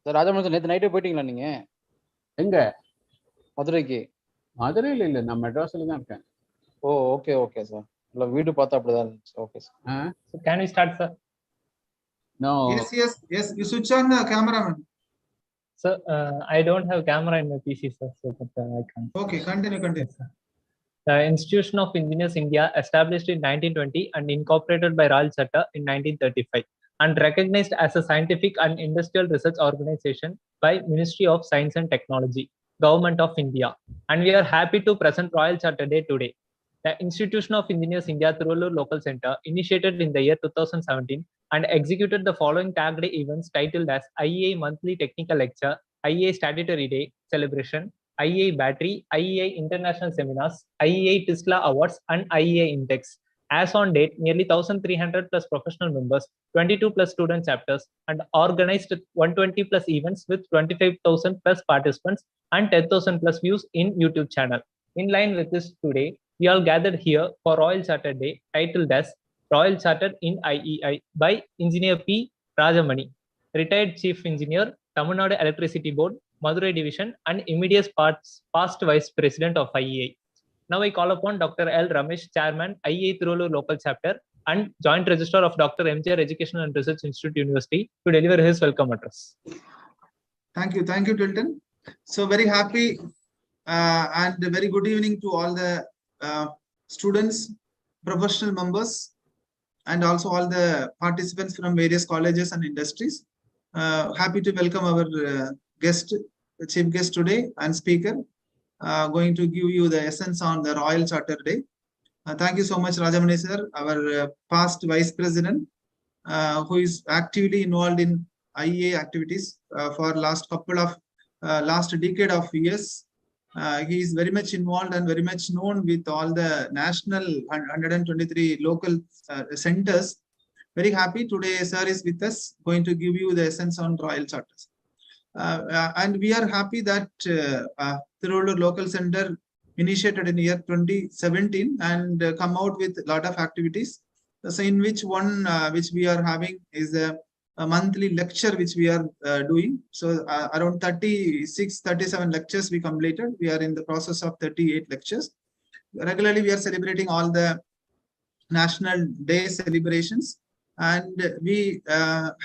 Sir Rajamohan sir, நேற்று நைட்டே போயிட்டீங்களா நீங்க எங்க? மதுரைக்கு? மதுரையில் இல்லை, நான் மெட்ராஸில் தான் இருக்கேன். ஓ, ஓகே ஓகே சார். இல்லை, வீடு பார்த்தா அப்படிதான் இருந்துச்சு. Okay sir. So can we start, sir? No. Yes. You switch on the cameraman. Sir, I don't have camera in my PC, sir, so but I can't. Okay, continue. Yes, sir. The Institution of Engineers India, established in 1920 and incorporated by Royal Charter in 1935, and recognized as a scientific and industrial research organization by Ministry of Science and Technology, Government of India. And we are happy to present Royal Charter Day today. The Institution of Engineers India Tiruvallur Local Center initiated in the year 2017 and executed the following Tag Day events titled as IEI Monthly Technical Lecture, IEI Statutory Day Celebration, IEI Battery, IEI International Seminars, IEI Tesla Awards, and IEI Index. As on date, nearly 1,300 plus professional members, 22 plus student chapters, and organized 120 plus events with 25,000 plus participants and 10,000 plus views in YouTube channel. In line with this, today we all gathered here for Royal Charter Day, titled as Royal Charter in IEI by Engineer P. Rajamani, retired Chief Engineer, Tamil Nadu Electricity Board, Madurai Division, and immediate past Vice President of IEI. Now I call upon Dr. L. Ramesh, Chairman, IEI Tiruvallur Local Chapter and Joint Registrar of Dr. MGR Education and Research Institute University, to deliver his welcome address. Thank you, Tilton. So very happy and very good evening to all the students, professional members, and also all the participants from various colleges and industries. Happy to welcome our chief guest today and speaker, going to give you the essence on the Royal Charter Day. Thank you so much, Rajamani sir, our past vice president, who is actively involved in IEA activities for last decade of years. He is very much involved and very much known with all the national 123 local centers. Very happy today sir is with us, going to give you the essence on Royal Charters. And we are happy that Tiruvallur Local Center initiated in year 2017 and come out with a lot of activities. So in which one which we are having is a monthly lecture which we are doing. So around 37 lectures we completed. We are in the process of 38 lectures. Regularly we are celebrating all the national day celebrations, and we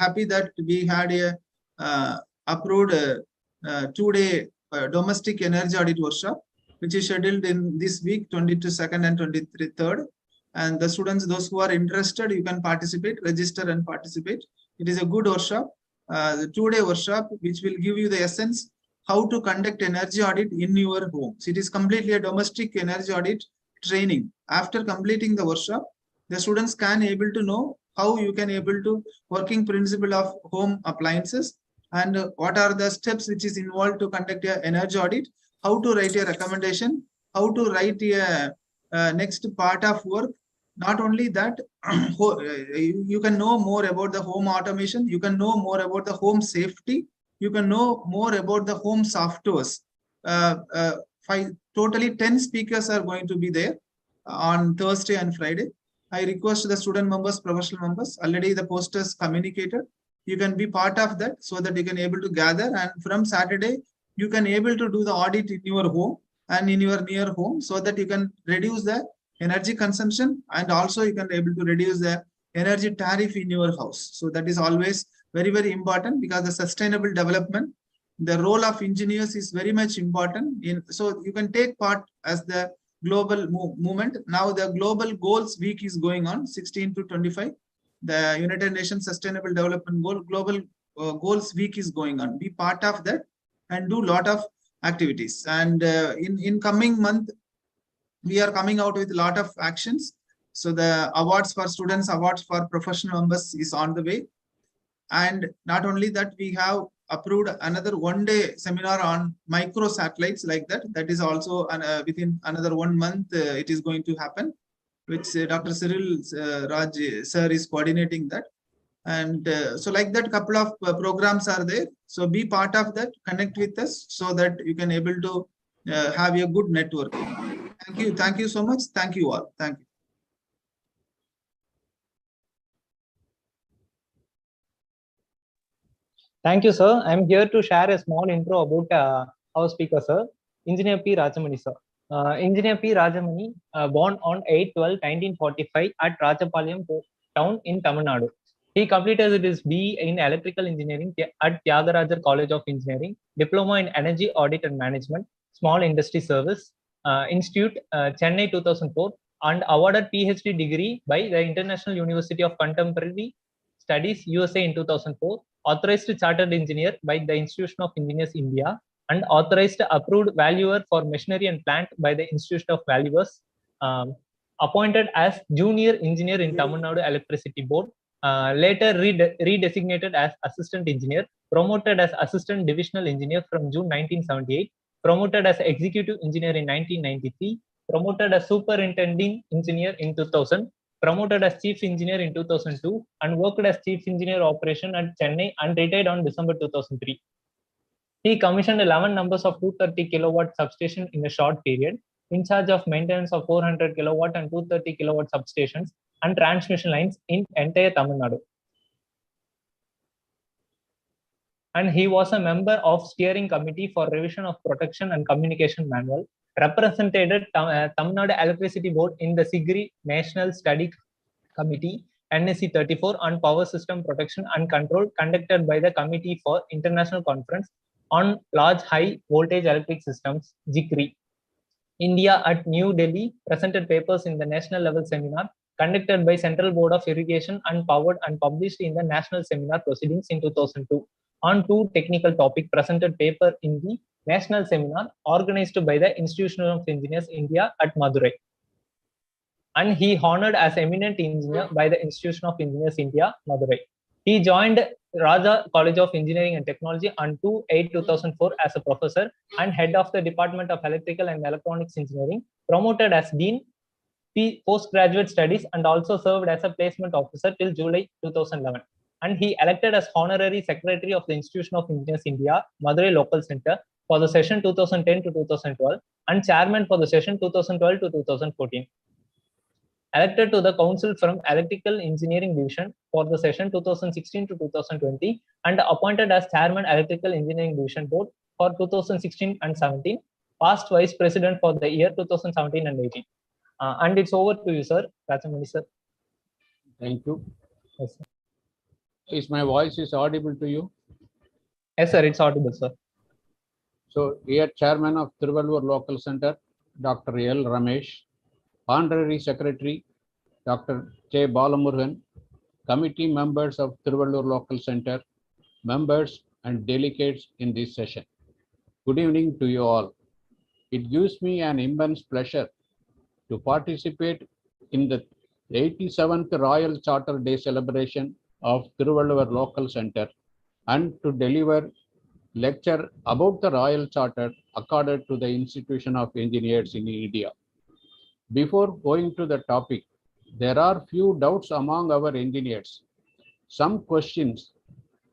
happy that we had a approved 2-day domestic energy audit workshop, which is scheduled in this week, 22nd and 23rd. And the students, those who are interested, you can participate, register and participate. It is a good workshop, the 2-day workshop, which will give you the essence how to conduct energy audit in your homes. It is completely a domestic energy audit training. After completing the workshop, the students can able to know how you can able to working principle of home appliances, and what are the steps which is involved to conduct a energy audit, how to write a recommendation, how to write a next part of work. Not only that, you can know more about the home automation, you can know more about the home safety, you can know more about the home softwares. Totally 10 speakers are going to be there on Thursday and Friday. I request the student members, professional members, already the posters communicated. You can be part of that so that you can able to gather, and from Saturday you can able to do the audit in your home and in your near home, so that you can reduce the energy consumption, and also you can able to reduce the energy tariff in your house. So that is always very, very important, because the sustainable development, the role of engineers is very much important. So you can take part as the global movement. Now the Global Goals Week is going on, 16 to 25. The United Nations Sustainable Development Global Goals Week is going on. Be part of that and do lot of activities. And in coming month, we are coming out with a lot of actions. So the awards for students, awards for professional members is on the way. And not only that, we have approved another 1-day seminar on micro satellites like that. That is also within another 1 month it is going to happen, which Dr. Cyril Raj sir is coordinating that. And so like that, couple of programs are there. So be part of that, connect with us so that you can able to have a good network. Thank you. Thank you so much. Thank you all. Thank you. Thank you, sir. I'm here to share a small intro about our speaker, sir, Engineer P. Rajamani, sir. Engineer P. Rajamani, born on 8/12/1945 at Rajapalayam town in Tamil Nadu. He completed his BE in Electrical Engineering at Tyagarajar College of Engineering, Diploma in Energy Audit and Management, Small Industry Service Institute, Chennai 2004, and awarded PhD degree by the International University of Contemporary Studies, USA in 2004, authorized chartered engineer by the Institution of Engineers India, and authorized approved valuer for machinery and plant by the Institution of Valuers, appointed as junior engineer in Tamil Nadu Electricity Board, later redesignated as assistant engineer, promoted as assistant divisional engineer from June 1978, promoted as executive engineer in 1993, promoted as superintending engineer in 2000, promoted as chief engineer in 2002, and worked as chief engineer operation at Chennai and retired on December 2003. He commissioned 11 numbers of 230 kilowatt substation in a short period, in charge of maintenance of 400 kilowatt and 230 kilowatt substations and transmission lines in entire Tamil Nadu. And he was a member of steering committee for revision of protection and communication manual, represented Tamil Nadu Electricity Board in the SIGRI National Study Committee, NSC 34 on Power System Protection and Control, conducted by the Committee for International Conference on Large High Voltage Electric Systems, JICRI. India at New Delhi presented papers in the national level seminar conducted by Central Board of Irrigation and Power and published in the National Seminar Proceedings in 2002. On two technical topics, presented paper in the national seminar organized by the Institution of Engineers India at Madurai. And he honored as eminent engineer by the Institution of Engineers India, Madurai. He joined Raja College of Engineering and Technology on 2/8/2004 as a professor and head of the Department of Electrical and Electronics Engineering, promoted as Dean Postgraduate Studies, and also served as a placement officer till July 2011. And he elected as honorary secretary of the Institution of Engineers India, Madurai Local Center for the session 2010 to 2012 and chairman for the session 2012 to 2014. Elected to the council from Electrical Engineering Division for the session 2016 to 2020 and appointed as chairman Electrical Engineering Division Board for 2016 and 17, past vice president for the year 2017 and 18. And it's over to you, sir. Rajamani, sir. Thank you. Yes, sir. Is my voice is audible to you? Yes, sir. It's audible, sir. So, here Chairman of Tiruvallur Local Center, Dr. L. Ramesh, Honorary Secretary, Dr. J. Balamurugan, Committee members of Tiruvallur Local Center, members and delegates in this session. Good evening to you all. It gives me an immense pleasure to participate in the 87th Royal Charter Day celebration of Tiruvallur Local Center and to deliver lecture about the Royal Charter accorded to the Institution of Engineers in India. Before going to the topic, there are few doubts among our engineers. Some questions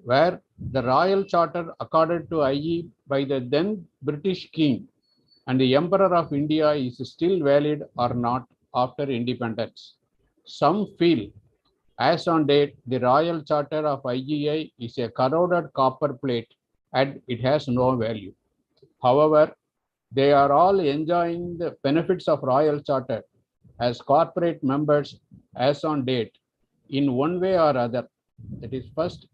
where the Royal Charter accorded to IE by the then British King and the Emperor of India is still valid or not after independence. Some feel, as on date, the Royal Charter of IGI is a corroded copper plate and it has no value. However, they are all enjoying the benefits of Royal Charter as corporate members as on date in one way or other. That is, first,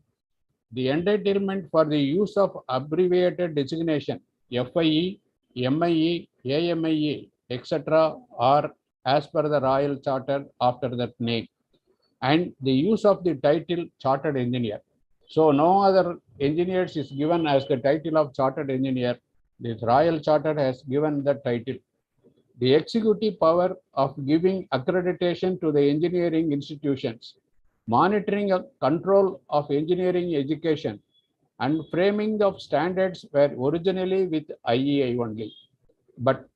the entitlement for the use of abbreviated designation FIE, MIE, AMIE, etc. are as per the Royal Charter after that name, and the use of the title Chartered Engineer. So no other engineers is given as the title of Chartered Engineer. This Royal Charter has given the title. The executive power of giving accreditation to the engineering institutions, monitoring a control of engineering education, and framing of standards were originally with IEI only, but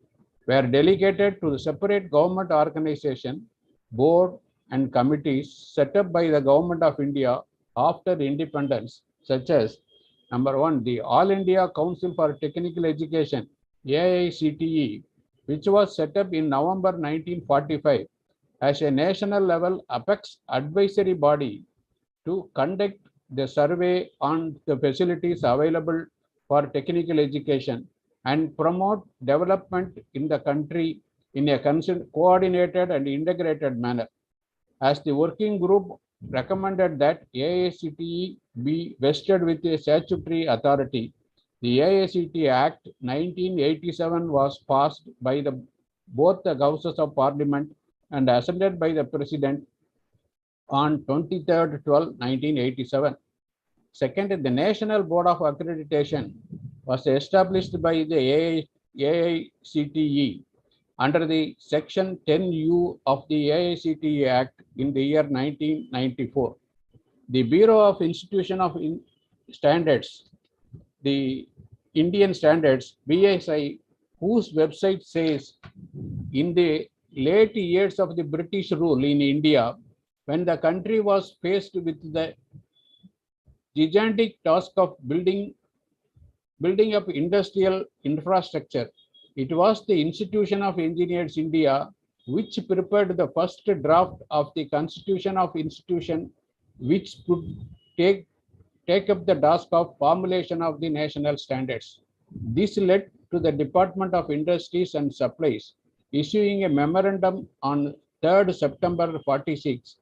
were delegated to the separate government organization, board, and committees set up by the Government of India after independence, such as number 1, the All India Council for Technical Education, AICTE, which was set up in November 1945 as a national level apex advisory body to conduct the survey on the facilities available for technical education and promote development in the country in a coordinated and integrated manner. As the working group recommended that AICTE be vested with a statutory authority, the AICTE Act 1987 was passed by both the Houses of Parliament and assented by the President on 23rd 12/1987. Second, the National Board of Accreditation was established by the AICTE under the Section 10U of the AICTE Act in the year 1994. The Bureau of Institution of Standards, the Indian Standards, BSI, whose website says, in the late years of the British rule in India, when the country was faced with the gigantic task of building up industrial infrastructure, it was the Institution of Engineers India which prepared the first draft of the Constitution of Institution, which could take up the task of formulation of the national standards. This led to the Department of Industries and Supplies issuing a memorandum on 3rd September 46,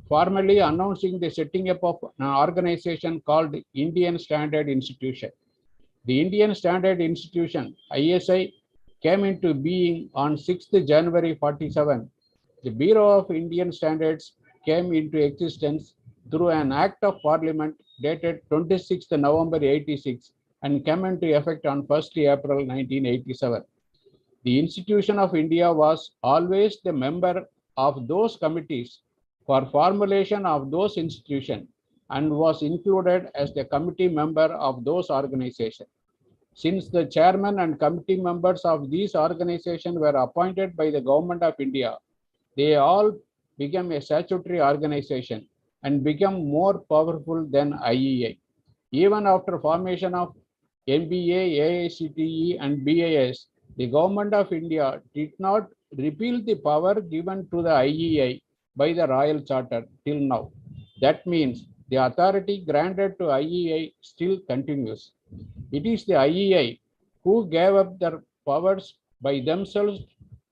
formally announcing the setting up of an organization called Indian Standard Institution. The Indian Standard Institution, ISI, came into being on 6th January 47. The Bureau of Indian Standards came into existence through an Act of Parliament dated 26th November 86 and came into effect on 1st April 1987. The Institution of India was always the member of those committees for formulation of those institutions and was included as the committee member of those organizations. Since the chairman and committee members of these organizations were appointed by the Government of India, they all became a statutory organization and become more powerful than IEI. Even after formation of NBA, AICTE and BIS, the Government of India did not repeal the power given to the IEI by the Royal Charter till now. That means the authority granted to IEI still continues. It is the IEI who gave up their powers by themselves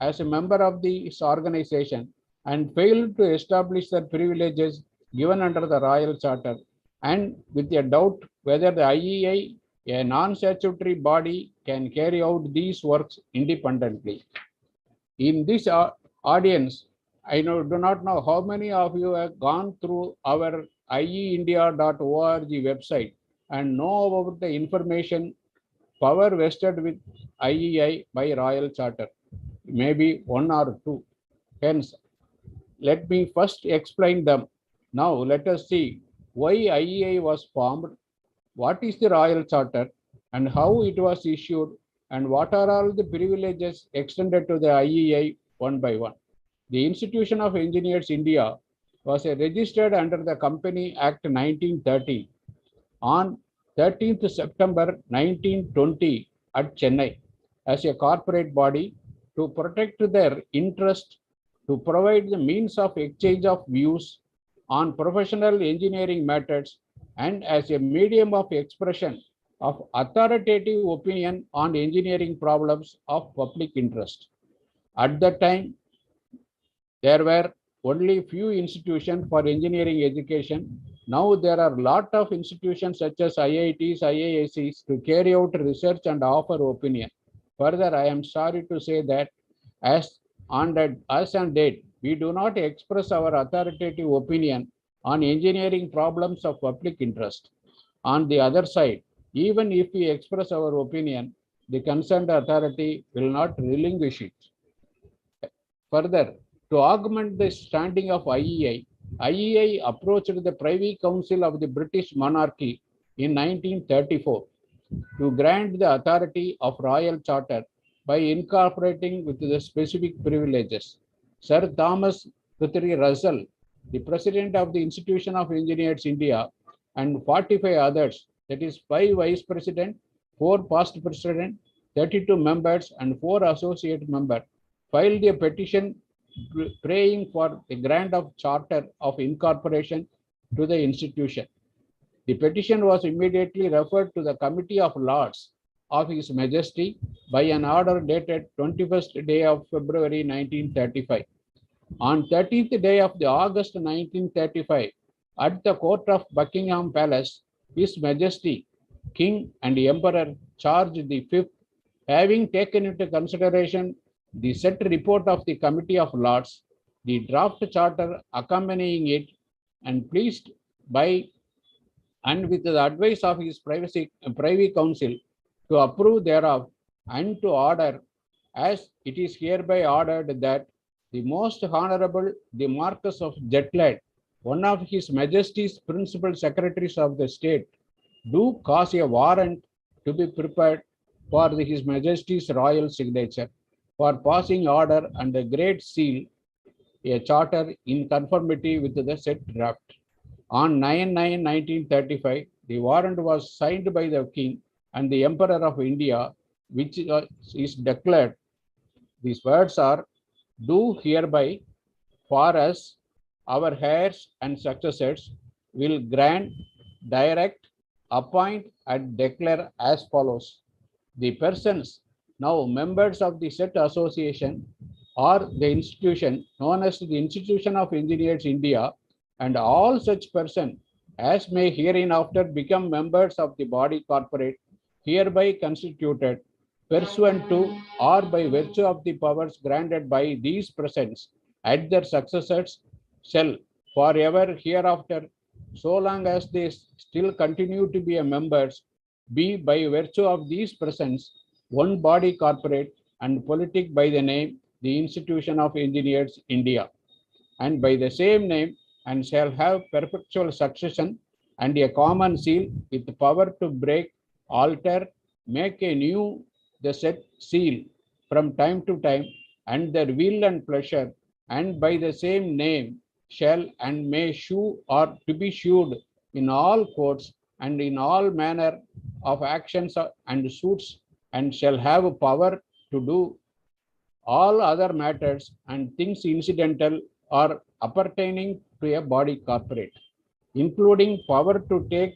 as a member of this organization and failed to establish their privileges given under the Royal Charter, and with a doubt whether the IEI, a non-statutory body, can carry out these works independently. In this audience, I do not know how many of you have gone through our ieindia.org website and know about the information power vested with IEI by Royal Charter. Maybe one or two. Hence, let me first explain them. Now let us see why IEI was formed, what is the Royal Charter, and how it was issued, and what are all the privileges extended to the IEI one by one. The Institution of Engineers India was registered under the Company Act 1913 on 13th September 1920 at Chennai as a corporate body to protect their interest, to provide the means of exchange of views on professional engineering matters, and as a medium of expression of authoritative opinion on engineering problems of public interest. At that time, there were only few institutions for engineering education. Now there are a lot of institutions such as IITs, IIScs to carry out research and offer opinion. Further, I am sorry to say that as on date, we do not express our authoritative opinion on engineering problems of public interest. On the other side, even if we express our opinion, the concerned authority will not relinquish it. Further, to augment the standing of IEI, IEI approached the Privy Council of the British monarchy in 1934 to grant the authority of Royal Charter by incorporating with the specific privileges. Sir Thomas Guthrie Russell, the President of the Institution of Engineers India, and 45 others, that is 5 Vice President, 4 past President, 32 members and 4 associate members filed a petition praying for the grant of charter of incorporation to the institution. The petition was immediately referred to the Committee of Lords of His Majesty by an order dated 21st day of February 1935. On 30th day of the August 1935, at the court of Buckingham Palace, His Majesty, King and Emperor George V, having taken into consideration the said report of the Committee of Lords, the draft charter accompanying it, and pleased by and with the advice of his Privy Council to approve thereof, and to order, as it is hereby ordered, that the Most Honorable the Marquess of Jutland, one of His Majesty's principal secretaries of the state, do cause a warrant to be prepared for His Majesty's royal signature for passing order and the Great Seal, a charter in conformity with the said draft. On 9/9/1935, the warrant was signed by the King and the Emperor of India, which is declared. These words are, do hereby for us, our heirs and successors, will grant, direct, appoint, and declare as follows. The persons now members of the said association or the institution known as the Institution of Engineers India, and all such persons as may hereinafter become members of the body corporate hereby constituted pursuant to or by virtue of the powers granted by these presents at their successors shall forever hereafter, so long as they still continue to be members, be by virtue of these presents one body corporate and politic by the name the Institution of Engineers India, and by the same name, and shall have perpetual succession and a common seal with power to break, alter, make a new the said seal from time to time, and their will and pleasure, and by the same name shall and may shew or to be shewed in all courts and in all manner of actions and suits, and shall have a power to do all other matters and things incidental or appertaining to a body corporate, including power to take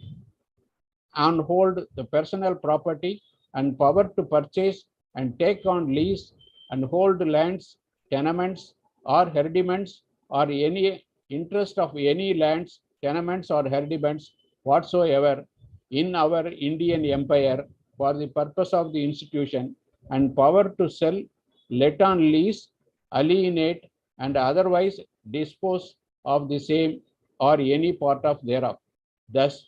and hold the personal property and power to purchase and take on lease and hold lands, tenements, or herdiments, or any interest of any lands, tenements, or herdiments whatsoever in our Indian Empire for the purpose of the institution, and power to sell, let on lease, alienate, and otherwise dispose of the same or any part of thereof. Thus,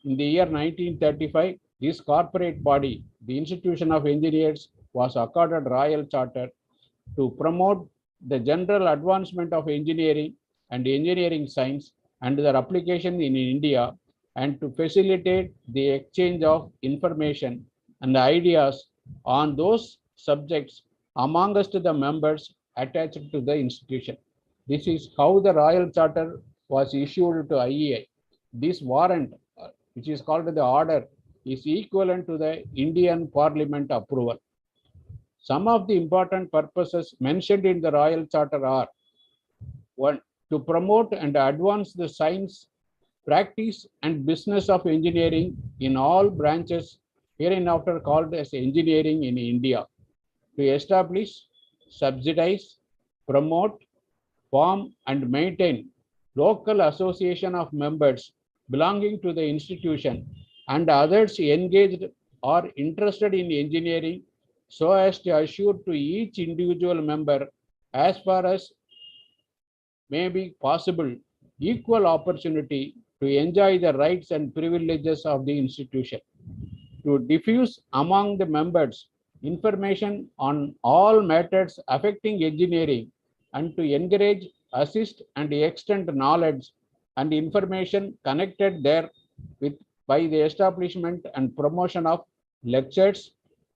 in the year 1935, this corporate body, the Institution of Engineers, was accorded royal charter to promote the general advancement of engineering and engineering science and their application in India, and to facilitate the exchange of information and ideas on those subjects amongst the members attached to the institution. This is how the royal charter was issued to IEI. This warrant, which is called the order, is equivalent to the Indian Parliament approval. Some of the important purposes mentioned in the royal charter are: 1. To promote and advance the science, practice, and business of engineering in all branches hereinafter called as engineering in India. To establish, subsidize, promote, form, and maintain local association of members belonging to the institution and others engaged or interested in engineering, so as to assure to each individual member, as far as may be possible, equal opportunity to enjoy the rights and privileges of the institution. To diffuse among the members information on all matters affecting engineering, and to encourage, assist, and extend knowledge and information connected there with by the establishment and promotion of lectures,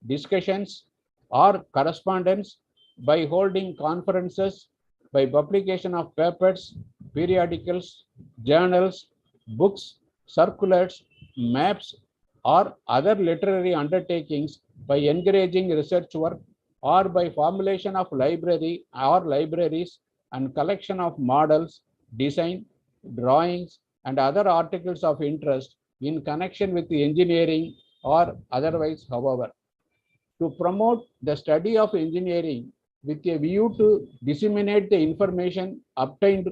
discussions, or correspondence, by holding conferences, by publication of papers, periodicals, journals, books, circulars, maps, or other literary undertakings by encouraging research work or by formulation of library or libraries and collection of models, design, drawings, and other articles of interest in connection with the engineering or otherwise, however. To promote the study of engineering with a view to disseminate the information obtained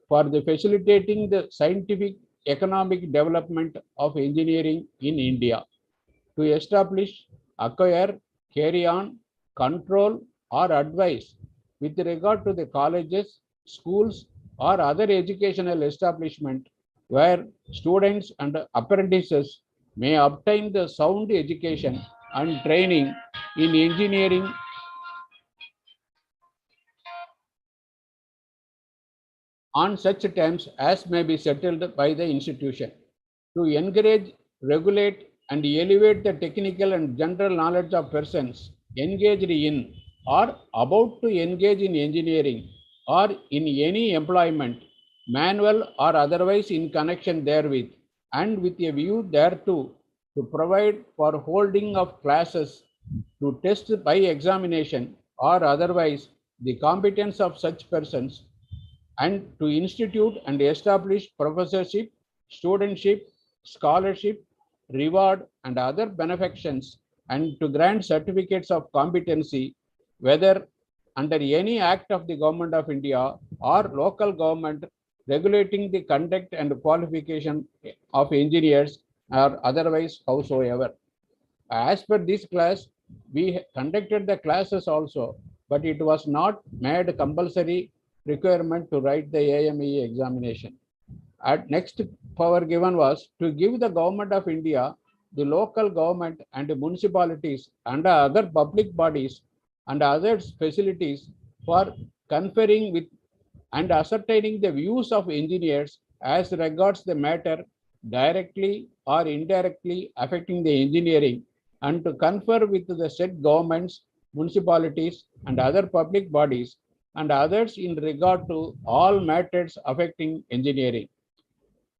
for the facilitating the scientific economic development of engineering in India, to establish, acquire, carry on, control, or advise with regard to the colleges, schools, or other educational establishment where students and apprentices may obtain the sound education and training in engineering on such terms as may be settled by the institution. To encourage, regulate, and elevate the technical and general knowledge of persons engaged in or about to engage in engineering or in any employment, manual or otherwise in connection therewith, and with a view thereto, to provide for holding of classes to test by examination or otherwise the competence of such persons, and to institute and establish professorship, studentship, scholarship, reward, and other benefactions, and to grant certificates of competency, whether under any act of the Government of India or local government regulating the conduct and qualification of engineers or otherwise howsoever. As per this class, we conducted the classes also, but it was not made compulsory requirement to write the AME examination. At next power given was to give the Government of India, the local government and the municipalities and other public bodies and other facilities for conferring with and ascertaining the views of engineers as regards the matter directly or indirectly affecting the engineering, and to confer with the said governments, municipalities, and other public bodies and others in regard to all matters affecting engineering.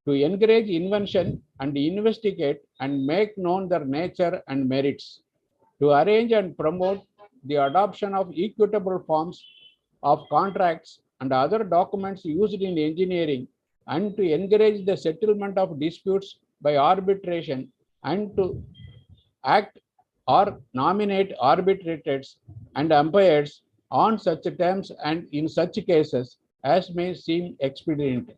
To encourage invention and investigate and make known their nature and merits. To arrange and promote the adoption of equitable forms of contracts and other documents used in engineering, and to encourage the settlement of disputes by arbitration, and to act or nominate arbitrators and umpires on such terms and in such cases as may seem expedient.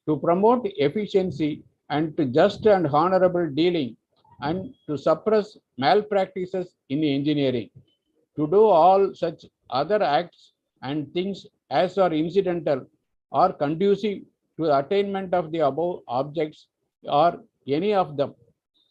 To promote efficiency and to just and honorable dealing, and to suppress malpractices in engineering. To do all such other acts and things as are incidental or conducive to the attainment of the above objects or any of them.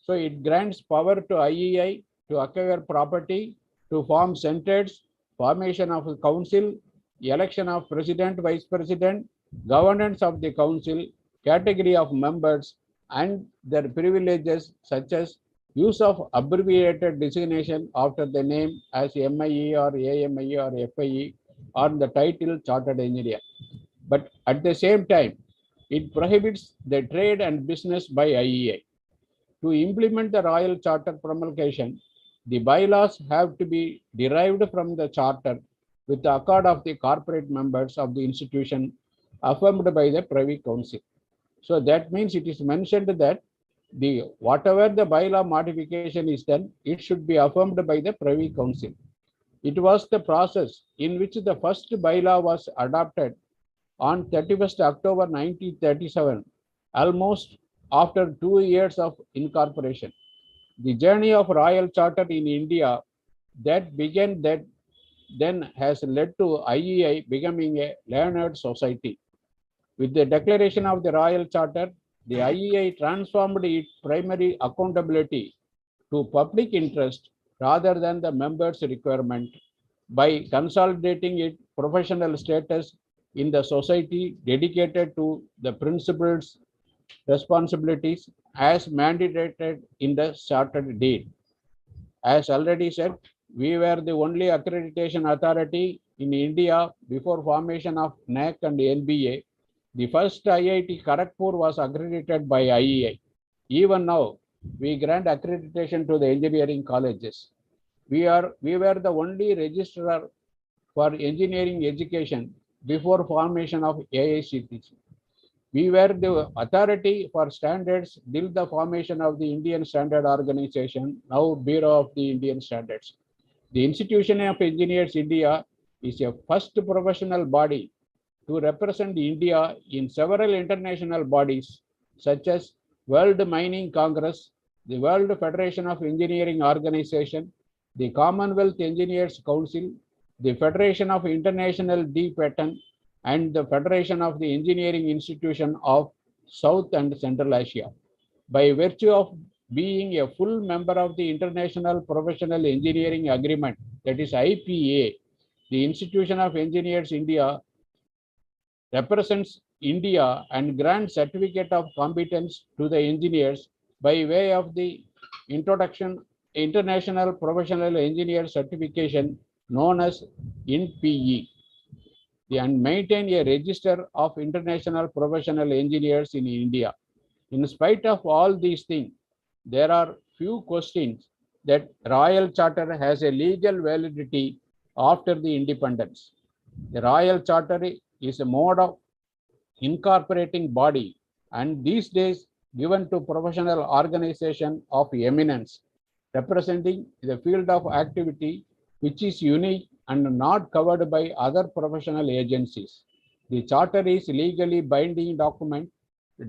So it grants power to IEI to acquire property, to form centers, formation of a council, election of president, vice president, governance of the council, category of members, and their privileges such as use of abbreviated designation after the name as MIE or AMIE or FIE or the title chartered engineer. But at the same time, it prohibits the trade and business by IEI. To implement the Royal Charter promulgation, the bylaws have to be derived from the charter with the accord of the corporate members of the institution affirmed by the Privy Council. So that means it is mentioned that whatever the bylaw modification is done, it should be affirmed by the Privy Council. It was the process in which the first bylaw was adopted on 31st October 1937, almost after 2 years of incorporation. The journey of Royal Charter in India that began that then has led to IEI becoming a learned society. With the declaration of the Royal Charter, the IEI transformed its primary accountability to public interest rather than the members' requirement by consolidating its professional status in the society dedicated to the principles, responsibilities as mandated in the chartered deed. As already said, we were the only accreditation authority in India before formation of NAC and NBA. The first IIT Kharagpur was accredited by IEI. Even now, we grant accreditation to the engineering colleges. We were the only registrar for engineering education before formation of AICTC. We were the authority for standards till the formation of the Indian Standard Organization, now Bureau of the Indian Standards. The Institution of Engineers India is a first professional body to represent India in several international bodies such as World Mining Congress, the World Federation of Engineering Organization, the Commonwealth Engineers Council, the Federation of International D-Patent, and the Federation of the Engineering Institution of South and Central Asia. By virtue of being a full member of the International Professional Engineering Agreement, that is IPA, the Institution of Engineers India represents India and grants certificate of competence to the engineers by way of the introduction International Professional Engineer Certification known as INPE, and maintain a register of international professional engineers in India. In spite of all these things, there are few questions that Royal Charter has a legal validity after the independence. The Royal Charter is a mode of incorporating body and these days given to professional organization of eminence representing the field of activity which is unique and not covered by other professional agencies. The charter is legally binding document,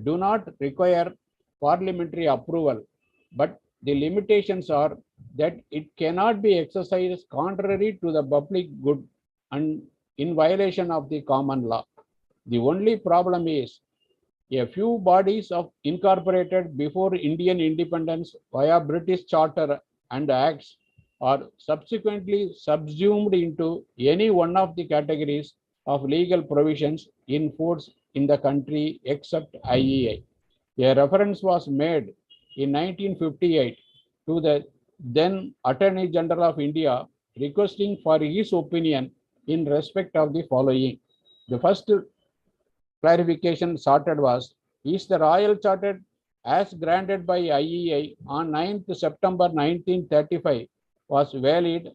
do not require parliamentary approval, but the limitations are that it cannot be exercised contrary to the public good and in violation of the common law. The only problem is a few bodies of incorporated before Indian independence via British Charter and Acts are subsequently subsumed into any one of the categories of legal provisions in force in the country except IEI. A reference was made in 1958 to the then Attorney General of India requesting for his opinion in respect of the following. The first clarification sorted was, is the Royal Charter as granted by IEI on 9th September 1935 was valid,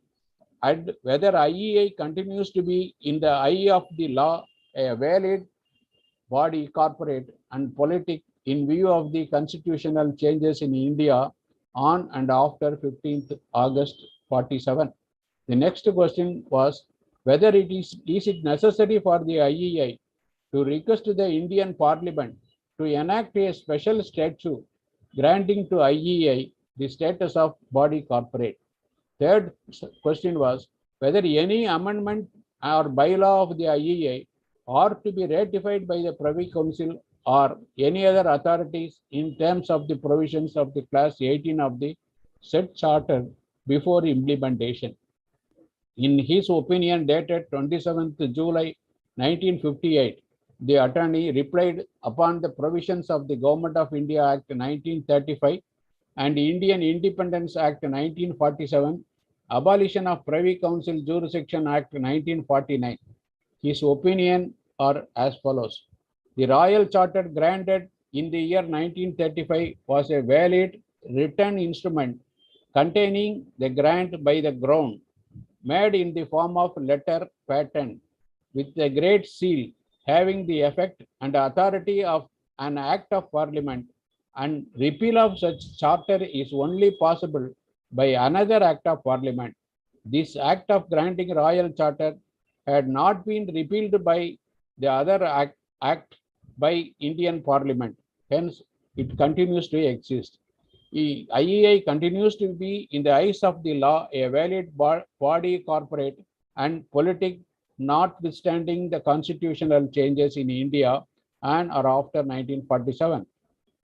and whether IEI continues to be in the eye of the law a valid body corporate and politic in view of the constitutional changes in India on and after 15th August 47. The next question was whether it is it necessary for the IEI to request the Indian Parliament to enact a special statute granting to IEI the status of body corporate. Third question was whether any amendment or bylaw of the IEI are to be ratified by the Privy Council or any other authorities in terms of the provisions of the class 18 of the said charter before implementation. In his opinion dated 27th July 1958, the attorney replied upon the provisions of the Government of India Act 1935 and Indian Independence Act 1947, abolition of Privy Council Jurisdiction Act 1949. His opinion are as follows. The Royal Charter granted in the year 1935 was a valid written instrument containing the grant by the Crown made in the form of letter patent with the Great Seal having the effect and authority of an Act of Parliament, and repeal of such charter is only possible by another Act of Parliament. This Act of granting Royal Charter had not been repealed by the other act by Indian Parliament. Hence, it continues to exist. The IEI continues to be, in the eyes of the law, a valid body corporate and politic, notwithstanding the constitutional changes in India and or after 1947.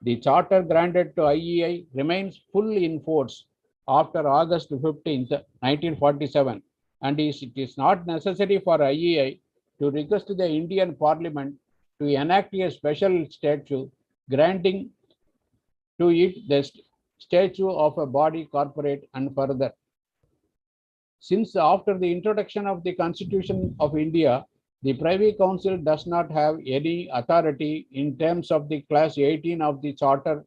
The charter granted to IEI remains full in force after August 15th, 1947, and it is not necessary for IEI to request the Indian Parliament to enact a special statute granting to it the status of a body corporate and further. Since after the introduction of the Constitution of India, the Privy Council does not have any authority in terms of the class 18 of the Charter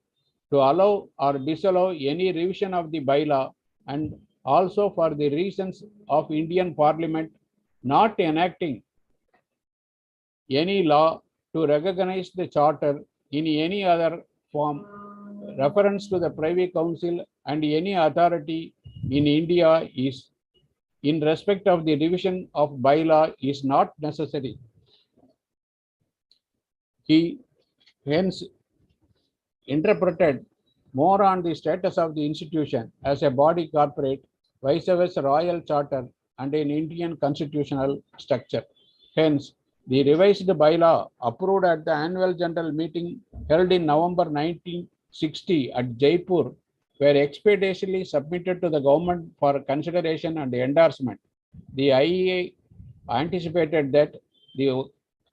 to allow or disallow any revision of the bylaw, and Also for the reasons of Indian Parliament not enacting any law to recognize the charter in any other form, reference to the Privy Council and any authority in India is in respect of the revision of bylaw is not necessary. He hence interpreted more on the status of the institution as a body corporate, vice versa royal charter and an Indian constitutional structure. Hence, the revised bylaw approved at the annual general meeting held in November 1960 at Jaipur were expeditiously submitted to the government for consideration and endorsement. The IEA anticipated that the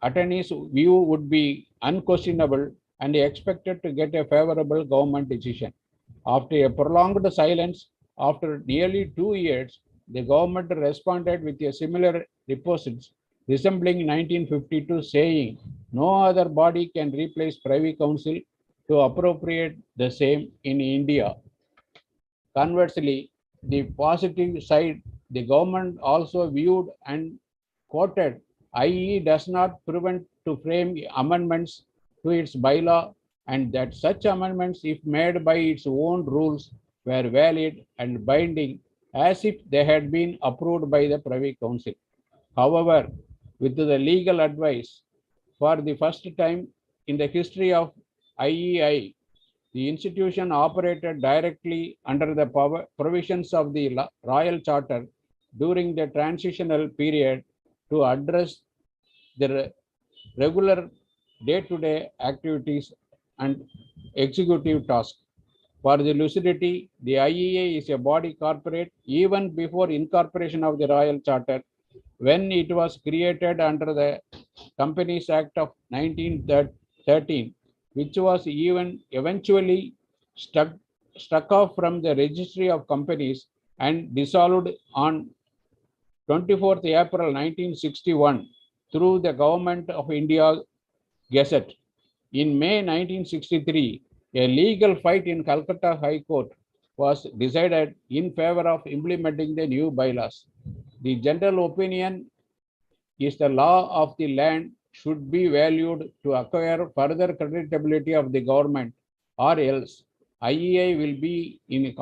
attorney's view would be unquestionable and expected to get a favorable government decision. After a prolonged silence, after nearly 2 years, the government responded with a similar deposits resembling 1952, saying no other body can replace Privy Council to appropriate the same in India. Conversely, the positive side, the government also viewed and quoted, IE does not prevent to frame amendments to its bylaw and that such amendments, if made by its own rules, were valid and binding as if they had been approved by the Privy Council. However, with the legal advice, for the first time in the history of IEI, the institution operated directly under the provisions of the Royal Charter during the transitional period to address the regular day-to-day activities and executive tasks. For the lucidity, the IEA is a body corporate even before incorporation of the Royal Charter, when it was created under the Companies Act of 1913, which was even eventually struck off from the Registry of Companies and dissolved on 24th April 1961 through the Government of India Gazette. In May 1963, a legal fight in Calcutta High Court was decided in favor of implementing the new bylaws. The general opinion is the law of the land should be valued to acquire further creditability of the government, or else IEI will be in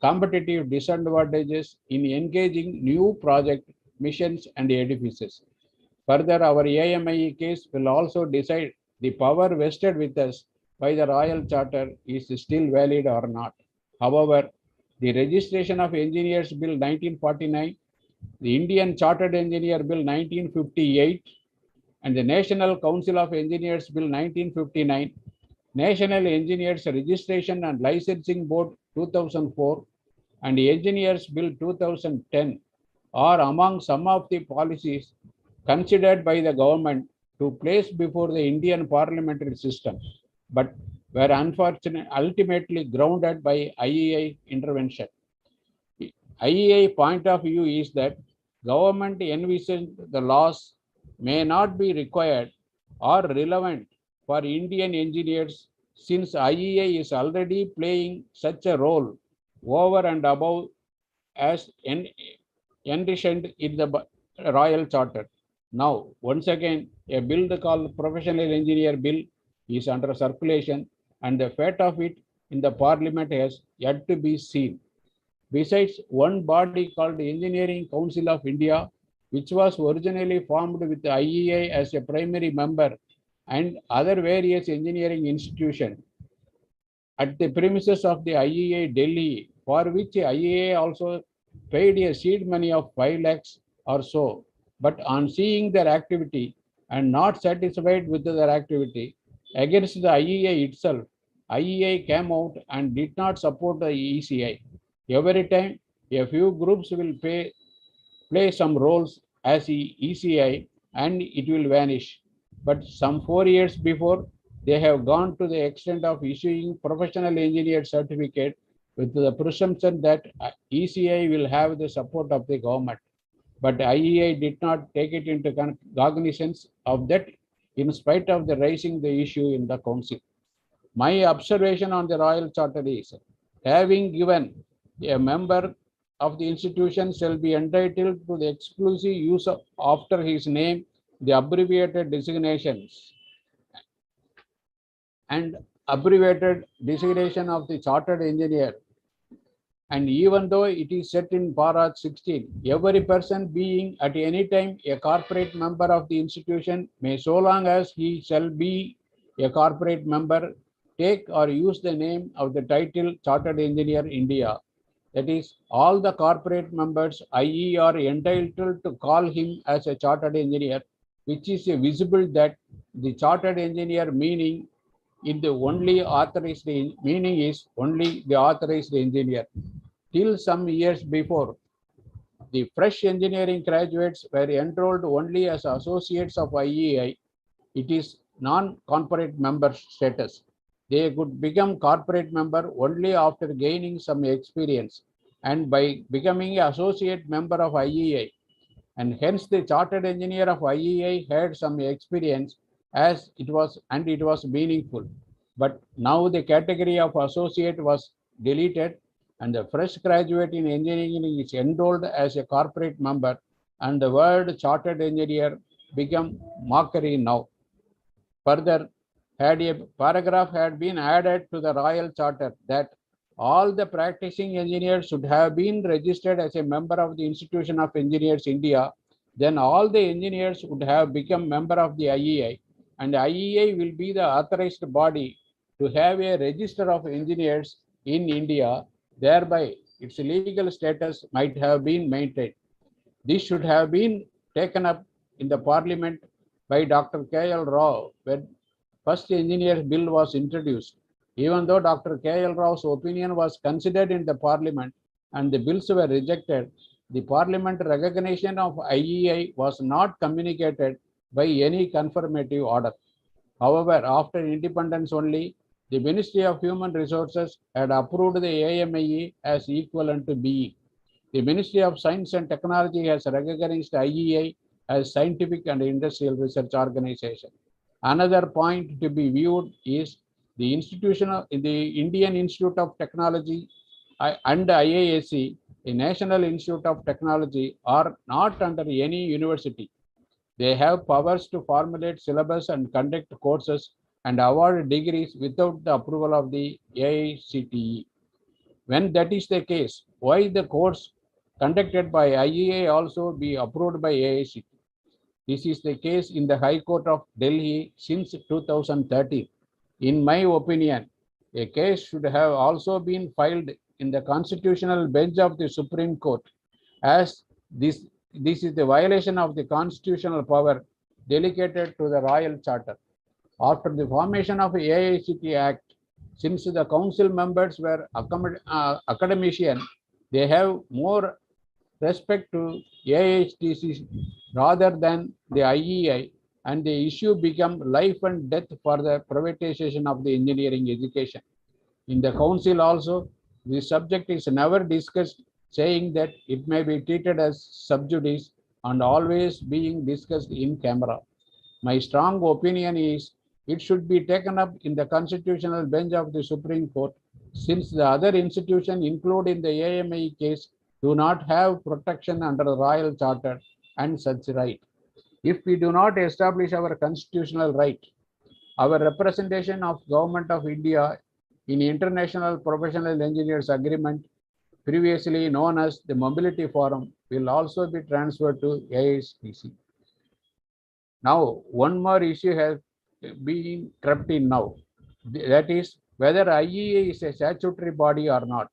competitive disadvantages in engaging new project missions and edifices. Further, our AMIE case will also decide the power vested with us by the Royal Charter is still valid or not. However, the Registration of Engineers Bill 1949, the Indian Chartered Engineer Bill 1958, and the National Council of Engineers Bill 1959, National Engineers Registration and Licensing Board 2004, and the Engineers Bill 2010 are among some of the policies considered by the government to place before the Indian parliamentary system, but were unfortunately ultimately grounded by IEI intervention. IEI point of view is that government envisioned the laws may not be required or relevant for Indian engineers since IEI is already playing such a role over and above as envisioned in the Royal Charter. Now, once again, a bill called Professional Engineer Bill is under circulation and the fate of it in the Parliament has yet to be seen. Besides, one body called Engineering Council of India, which was originally formed with the IEA as a primary member and other various engineering institutions at the premises of the IEA Delhi, for which IEA also paid a seed money of 5 lakhs or so. But on seeing their activity and not satisfied with their activity against the IEA itself, IEA came out and did not support the ECI. Every time, a few groups will play some roles as ECI and it will vanish. But some 4 years before, they have gone to the extent of issuing professional engineer certificate with the presumption that ECI will have the support of the government. But IEA did not take it into cognizance of that in spite of the raising the issue in the council. My observation on the Royal Charter is, having given a member of the institution shall be entitled to the exclusive use of, after his name, the abbreviated designations and abbreviated designation of the chartered engineer. And even though it is set in para 16, every person being at any time a corporate member of the institution may, so long as he shall be a corporate member, take or use the name of the title Chartered Engineer India. That is, all the corporate members, i.e., are entitled to call him as a chartered engineer, which is visible that the chartered engineer meaning in the only authorized meaning is only the authorized engineer. Till some years before, the fresh engineering graduates were enrolled only as associates of IEI. It is non-corporate member status. They could become corporate member only after gaining some experience and by becoming an associate member of IEI. And hence the chartered engineer of IEI had some experience as it was meaningful. But now the category of associate was deleted and the fresh graduate in engineering is enrolled as a corporate member, and the word chartered engineer become mockery now. Further, had a paragraph had been added to the Royal Charter that all the practicing engineers should have been registered as a member of the Institution of Engineers India, then all the engineers would have become member of the IEI, and IEI will be the authorized body to have a register of engineers in India. Thereby, its legal status might have been maintained. This should have been taken up in the Parliament by Dr. K.L. Rao when first engineers bill was introduced. Even though Dr. K.L. Rao's opinion was considered in the Parliament and the bills were rejected, the Parliament recognition of IEI was not communicated by any confirmative order. However, after independence only, the Ministry of Human Resources had approved the AMIE as equivalent to BE. The Ministry of Science and Technology has recognized IEI as scientific and industrial research organization. Another point to be viewed is the Indian Institute of Technology and IISc, the National Institute of Technology, are not under any university. They have powers to formulate syllabus and conduct courses and award degrees without the approval of the AICTE. When that is the case, why the course conducted by IEA also be approved by AICTE? This is the case in the High Court of Delhi since 2013. In my opinion, a case should have also been filed in the constitutional bench of the Supreme Court, as this is the violation of the constitutional power delegated to the Royal Charter. After the formation of the AICTE Act, since the council members were academicians, they have more respect to AICTE rather than the IEI, and the issue become life and death for the privatization of the engineering education. In the council also, the subject is never discussed, saying that it may be treated as sub judice and always being discussed in camera. My strong opinion is it should be taken up in the constitutional bench of the Supreme Court, since the other institutions included in the AMI case do not have protection under the Royal Charter and such right. If we do not establish our constitutional right, our representation of Government of India in International Professional Engineers Agreement, previously known as the Mobility Forum, will also be transferred to AICTE. Now, one more issue has been crept in now. That is whether IEA is a statutory body or not.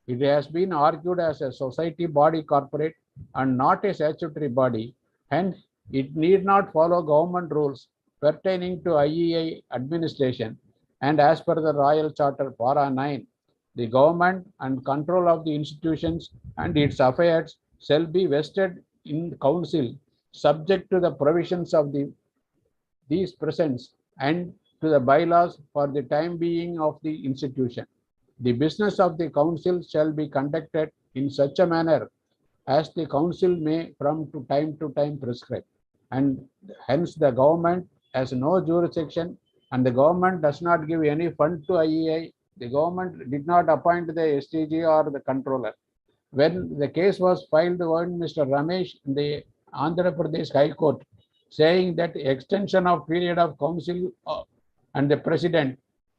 It has been argued as a society body corporate and not a statutory body, hence it need not follow government rules pertaining to IEI administration. And as per the Royal Charter, Para 9, the government and control of the institutions and its affairs shall be vested in the council, subject to the provisions of these presents and to the bylaws for the time being of the institution. The business of the council shall be conducted in such a manner as the council may from time to time prescribe, and hence the government has no jurisdiction and the government does not give any fund to IEI. The government did not appoint the STG or the controller. when the case was filed by Mr. Ramesh in the Andhra Pradesh High Court, saying that extension of period of council and the president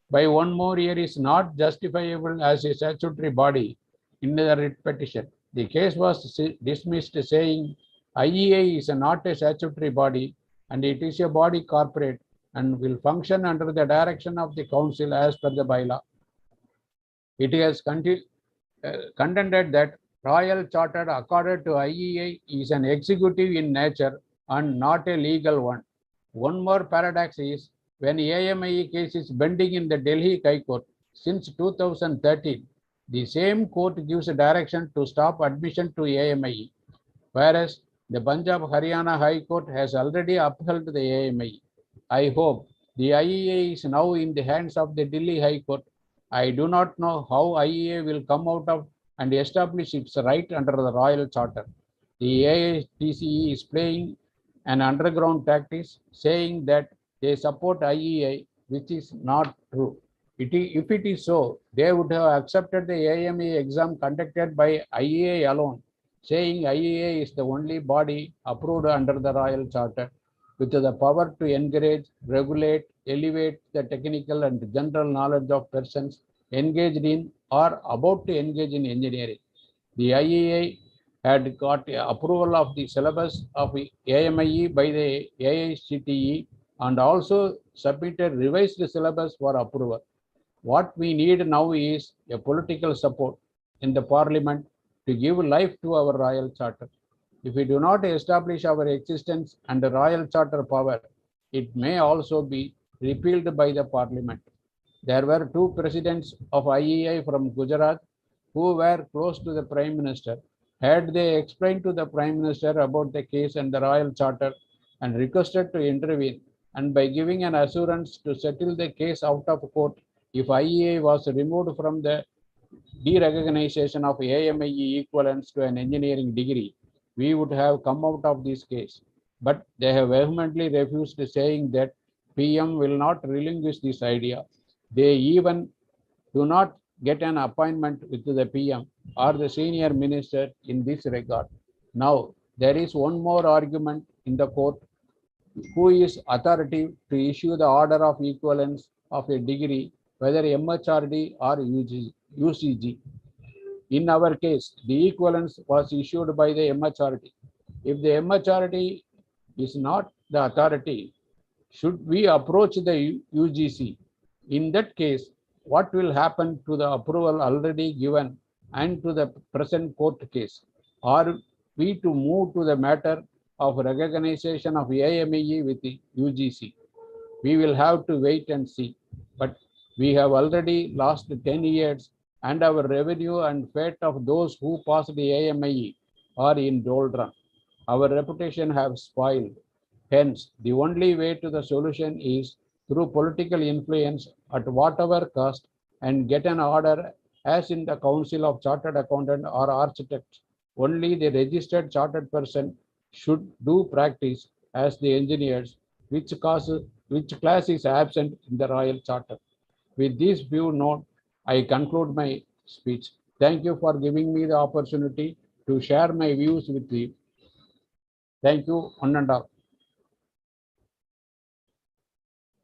by one more year is not justifiable as a statutory body in the writ petition. The case was dismissed, saying IEA is not a statutory body and it is a body corporate and will function under the direction of the council as per the bylaw. It has contended that Royal Charter accorded to IEA is an executive in nature and not a legal one. One more paradox is when AMIE case is pending in the Delhi High Court since 2013, the same court gives a direction to stop admission to AMIE, whereas the Punjab Haryana High Court has already upheld the AMIE. I hope the IEA is now in the hands of the Delhi High Court. I do not know how IEA will come out of and establish its right under the Royal Charter. The AITCE is playing an underground tactics, saying that they support IEA, which is not true. If it is so, they would have accepted the AME exam conducted by IEA alone, saying IEA is the only body approved under the Royal Charter with the power to encourage, regulate, elevate the technical and general knowledge of persons engaged in or about to engage in engineering. The IEA had got approval of the syllabus of AMIE by the AICTE and also submitted revised syllabus for approval. What we need now is a political support in the parliament to give life to our Royal Charter. If we do not establish our existence and the Royal Charter power, it may also be repealed by the parliament. There were two presidents of IEA from Gujarat who were close to the Prime Minister. Had they explained to the Prime Minister about the case and the Royal Charter and requested to intervene, and by giving an assurance to settle the case out of court, if IEA was removed from the derecognition of AMIE equivalence to an engineering degree, we would have come out of this case. But they have vehemently refused, saying that PM will not relinquish this idea. They even do not get an appointment with the PM or the senior minister in this regard. Now, there is one more argument in the court. Who is authority to issue the order of equivalence of a degree, whether MHRD or UCG? In our case, the equivalence was issued by the MHRD. If the MHRD is not the authority, should we approach the UGC? In that case, what will happen to the approval already given and to the present court case? Are we to move to the matter of recognition of AME with the UGC? We will have to wait and see. But we have already lost 10 years and our revenue and fate of those who passed the AME are in doldrum. Our reputation have spoiled. Hence, the only way to the solution is through political influence at whatever cost and get an order as in the Council of Chartered Accountant or Architects. Only the registered chartered person should do practice as the engineers, which class is absent in the Royal Charter. With this view note, I conclude my speech. Thank you for giving me the opportunity to share my views with you. Thank you, one and all.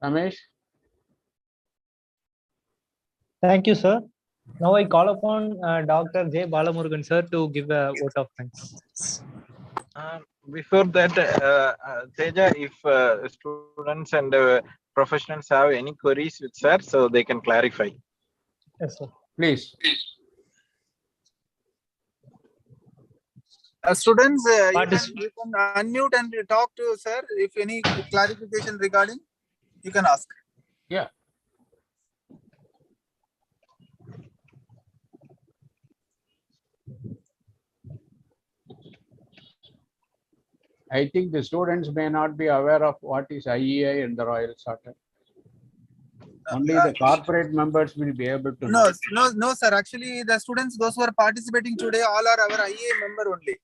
Ramesh? Thank you, sir. Now I call upon Dr. J. Balamurugan, sir, to give a vote of thanks. Before that, Teja, if students and professionals have any queries with sir, so they can clarify. Yes, sir. Please. Students, you can unmute and talk to sir. If any clarification regarding, you can ask. Yeah. I think the students may not be aware of what is IEA and the Royal Charter. Only the corporate members will be able to know. No, sir. Actually, the students, those who are participating today, all are our IEA member only.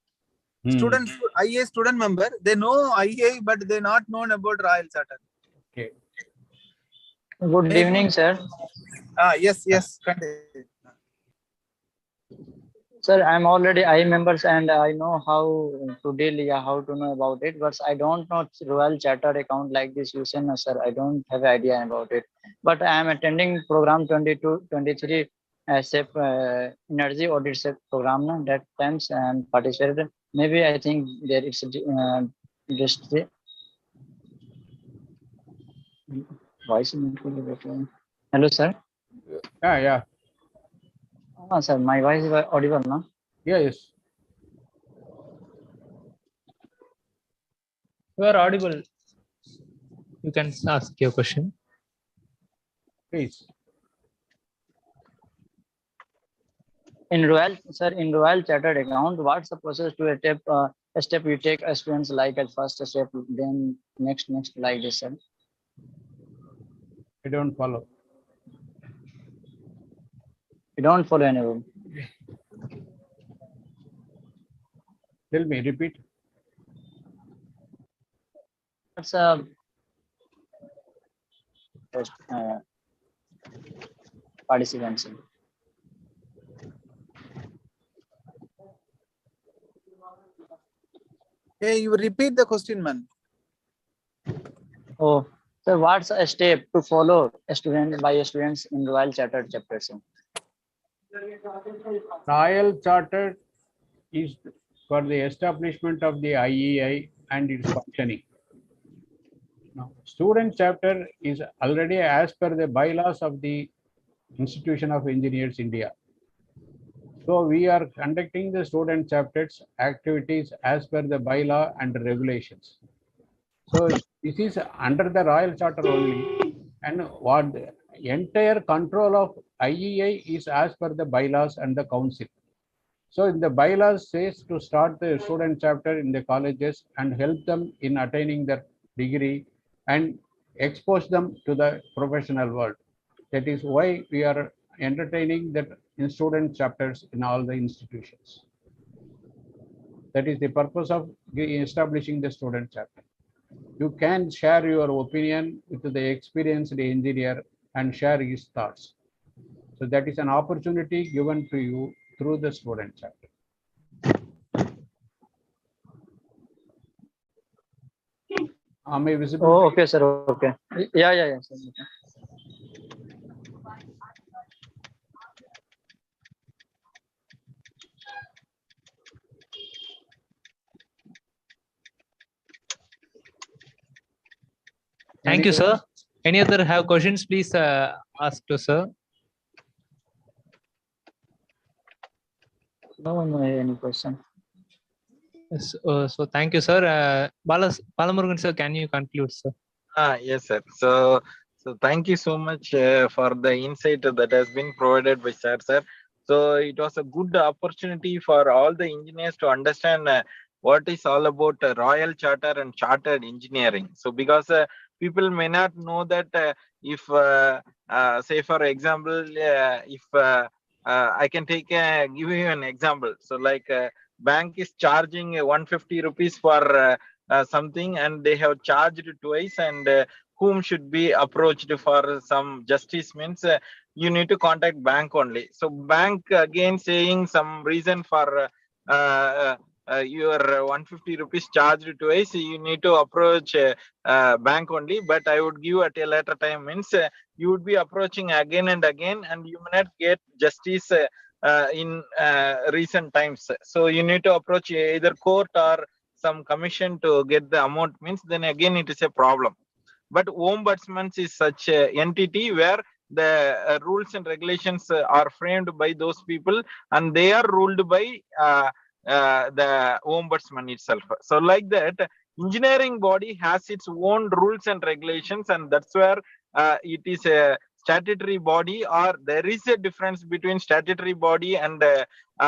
Students, IEA student member, they know IEA, but they not known about Royal Charter. Okay. Good evening, sir. Yes. Continue. Sir, I'm already I members and I know how to deal, yeah, how to know about it, but I don't know Royal Chartered account like this. You say no, sir. I don't have idea about it. But I am attending program 22, 23 SAP energy audit SAP program no, that times and participated. Maybe I think there is just voice. Hello, sir. Yeah. Sir, my voice is audible, no? Yes. You are audible. You can ask your question. Please. In Royal Chartered account, what's the process to a step you take as students like at first step, then next like this, sir? I don't follow. You don't follow any rule. Tell me, repeat. What's participants? Hey, you repeat the question, man. Oh, so what's a step to follow a student by a students in Royal Chartered chapter, sir? Royal Chartered is for the establishment of the IEI and its functioning. Now, student chapter is already as per the bylaws of the Institution of Engineers India. So we are conducting the student chapters activities as per the bylaw and regulations. So this is under the Royal Charter only, and what the entire control of IEI is as per the bylaws and the council. So in the bylaws says to start the student chapter in the colleges and help them in attaining their degree and expose them to the professional world. That is why we are entertaining that in student chapters in all the institutions. That is the purpose of establishing the student chapter. You can share your opinion with the experienced engineer and share his thoughts. So that is an opportunity given to you through the student chapter. Am I visible? Oh, okay, sir. Okay. Yeah, sir. Okay. Thank you, sir. Any other have questions? Please ask to sir. No, any question. Yes, so thank you, sir. Balamurugan sir, can you conclude, sir? Yes, sir. So thank you so much for the insight that has been provided by sir. So it was a good opportunity for all the engineers to understand what is all about Royal Charter and Chartered Engineering. So because people may not know that if, say for example, if I can give you an example. So like bank is charging 150 rupees for something, and they have charged twice, and whom should be approached for some justice means you need to contact bank only. So bank again saying some reason for your 150 rupees charged twice, you need to approach bank only. But I would give at a later time means you would be approaching again and again, and you may not get justice in recent times. So you need to approach either court or some commission to get the amount means, then again it is a problem. But ombudsman is such a entity where the rules and regulations are framed by those people, and they are ruled by the ombudsman itself. So like that, engineering body has its own rules and regulations, and that's where it is a statutory body, or there is a difference between statutory body and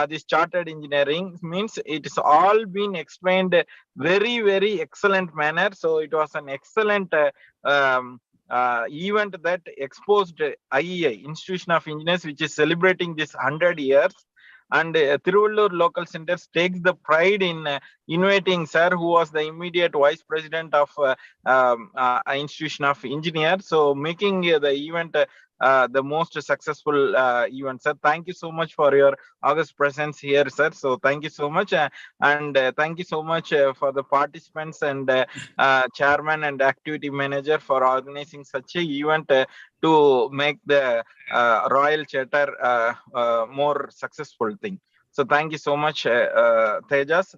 this chartered engineering. Means it is all been explained very excellent manner. So it was an excellent event that exposed IEI, Institution of Engineers, which is celebrating this 100 years. And Tiruvallur Local Centers takes the pride in inviting sir, who was the immediate vice president of Institution of Engineers. So making the event the most successful event, sir. Thank you so much for your august presence here, sir. So thank you so much, and thank you so much for the participants and chairman and activity manager for organizing such a event to make the Royal Charter more successful thing. So thank you so much, Tejas.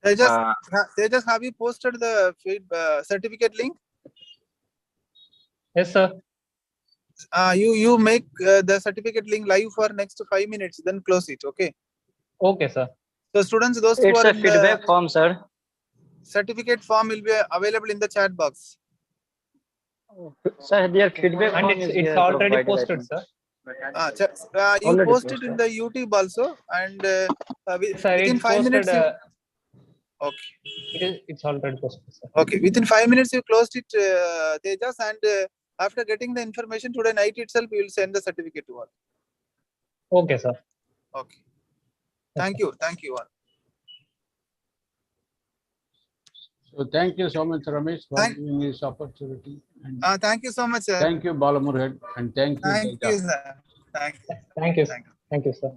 Tejas, have you posted the certificate link? Yes, sir. You make the certificate link live for next 5 minutes, then close it. Okay. Okay, sir. So students, those who It's are a in feedback the form, sir. certificate form will be available in the chat box. Sir, their feedback And form is it's there already provided, I posted, think. sir. You Already post it in posted. the YouTube also, and Sir, within it's 5 minutes. posted. Okay. It's already posted, sir. Okay. Within 5 minutes, you closed it, Tejas, and after getting the information today night itself, we will send the certificate to all. Okay, sir. Okay. Thank you. Thank you all. So thank you so much, Ramesh, for Thank- giving this opportunity. And Thank you so much, sir. thank you, Balamurgan, and thank you, Thank Teja. you, sir. Thank you. Thank you. Thank you. Thank you, sir.